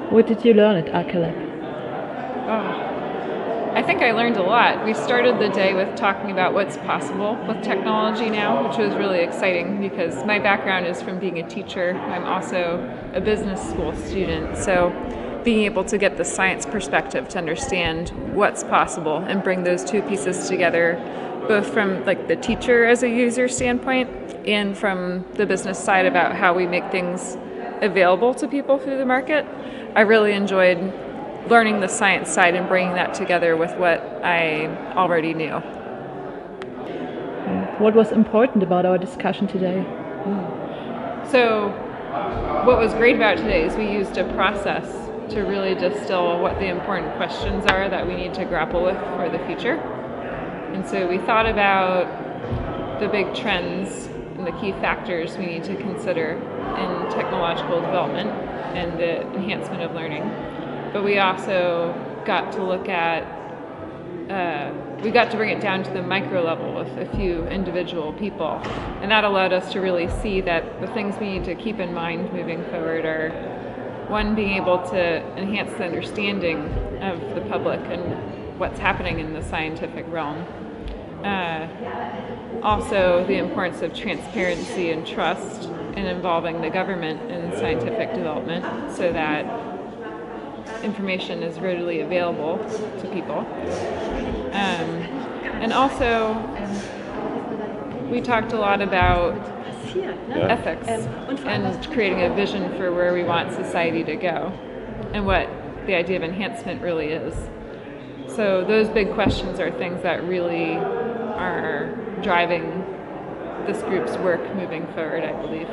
What did you learn at acatech? I think I learned a lot. We started the day with talking about what's possible with technology now, which was really exciting because my background is from being a teacher. I'm also a business school student, so being able to get the science perspective to understand what's possible and bring those two pieces together, both from like the teacher as a user standpoint and from the business side about how we make things available to people through the market. I really enjoyed learning the science side and bringing that together with what I already knew. What was important about our discussion today? So what was great about today is we used a process to really distill what the important questions are that we need to grapple with for the future. And so we thought about the big trends and the key factors we need to consider in technological development and the enhancement of learning. But we also got to look at, we got to bring it down to the micro level with a few individual people. And that allowed us to really see that the things we need to keep in mind moving forward are, one, being able to enhance the understanding of the public and what's happening in the scientific realm. Also, the importance of transparency and trust in involving the government in scientific development so that information is readily available to people. And also, we talked a lot about ethics and creating a vision for where we want society to go and what the idea of enhancement really is. So those big questions are things that really are driving this group's work moving forward, I believe.